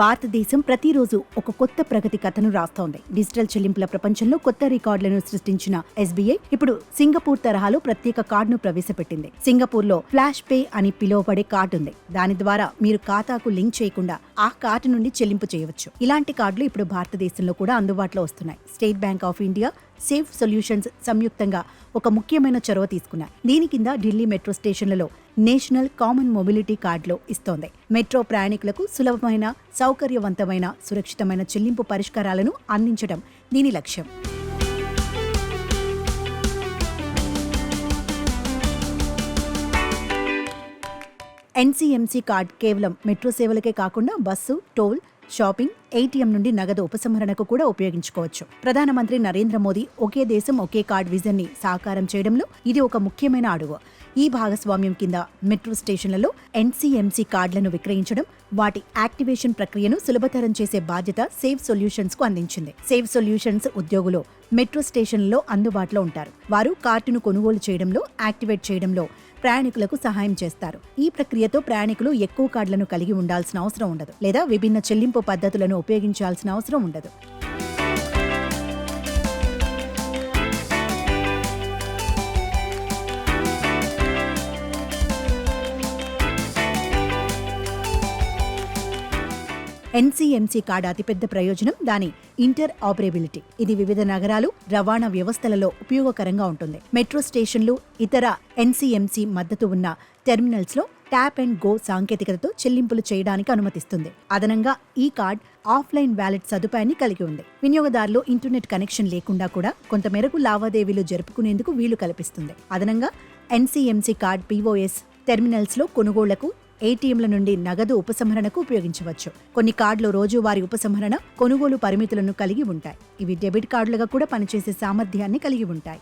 భారతదేశం ప్రతిరోజు ఒక కొత్త ప్రగతి కథను రాస్తోంది. డిజిటల్ చెల్లింపుల ప్రపంచంలో కొత్త రికార్డులను సృష్టించిన ఎస్బీఐ ఇప్పుడు సింగపూర్ తరహాలో ప్రత్యేక కార్డును ప్రవేశపెట్టింది. సింగపూర్లో ఫ్లాష్ పే అని పిలువబడే కార్డు ఉంది. దాని ద్వారా మీరు ఖాతాకు లింక్ చేయకుండా ఆ కార్డు నుండి చెల్లింపు చేయవచ్చు. ఇలాంటి కార్డులు ఇప్పుడు భారతదేశంలో కూడా అందుబాటులో వస్తున్నాయి. State bank of India, safe solutions సంయుక్తంగా ఒక ముఖ్యమైన చొరవ తీసుకున్నాయి. దీని కింద ఢిల్లీ మెట్రో స్టేషన్లలో నేషనల్ కామన్ మొబిలిటీ కార్డులో ఇస్తోంది. మెట్రో ప్రయాణికులకు సులభమైన, సౌకర్యవంతమైన, సురక్షితమైన చెల్లింపు పరిష్కారాలను అందించడం దీని లక్ష్యం. ఎన్సీఎంసీ కార్డ్ కేవలం మెట్రో సేవలకే కాకుండా బస్సు, టోల్, షాపింగ్, ఏటీఎం నుండి నగదు ఉపసంహరణకు కూడా ఉపయోగించుకోవచ్చు. ప్రధానమంత్రి నరేంద్ర మోదీ ఒకే దేశం ఒకే కార్డ్ విజన్ ని సాకారం చేయడంలో ఇది ఒక ముఖ్యమైన అడుగు. ఈ భాగస్వామ్యం కింద మెట్రో స్టేషన్లలో ఎన్సీఎంసీ కార్డులను విక్రయించడం, వాటి యాక్టివేషన్ ప్రక్రియను సులభతరం చేసే బాధ్యత సేవ్ సొల్యూషన్స్ కు అందించింది. సేవ్ సొల్యూషన్స్ ఉద్యోగులు మెట్రో స్టేషన్లలో అందుబాటులో ఉంటారు. వారు కార్డును కొనుగోలు చేయడంలో, యాక్టివేట్ చేయడంలో ప్రయాణికులకు సహాయం చేస్తారు. ఈ ప్రక్రియతో ప్రయాణికులు ఎక్కువ కార్డులను కలిగి ఉండాల్సిన అవసరం ఉండదు, లేదా విభిన్న చెల్లింపు పద్ధతులను ఉపయోగించాల్సిన అవసరం ఉండదు. ఎన్సీఎంసీ కార్డు అతిపెద్ద ప్రయోజనం దాని ఇంటర్ ఆపరేబిలిటీ. ఇది వివిధ నగరాలు, రవాణా వ్యవస్థలలో ఉపయోగకరంగా ఉంటుంది. మెట్రో స్టేషన్లు, ఇతర ఎన్సీఎంసీ మద్దతు ఉన్న టెర్మినల్స్ లో ట్యాప్ అండ్ గో సాంకేతికతతో చెల్లింపులు చేయడానికి అనుమతిస్తుంది. అదనంగా ఈ కార్డ్ ఆఫ్లైన్ వ్యాలెట్ సదుపాయాన్ని కలిగి ఉంది. వినియోగదారులు ఇంటర్నెట్ కనెక్షన్ లేకుండా కూడా కొంతమేరకు లావాదేవీలు జరుపుకునేందుకు వీలు కల్పిస్తుంది. అదనంగా ఎన్సీఎంసీ కార్డ్ పీఓఎస్ టెర్మినల్స్ లో కొనుగోళ్లకు, ఏటీఎంల నుండి నగదు ఉపసంహరణకు ఉపయోగించవచ్చు. కొన్ని కార్డులు రోజువారీ ఉపసంహరణ, కొనుగోలు పరిమితులను కలిగి ఉంటాయి. ఇవి డెబిట్ కార్డులుగా కూడా పనిచేసే సామర్థ్యాన్ని కలిగి ఉంటాయి.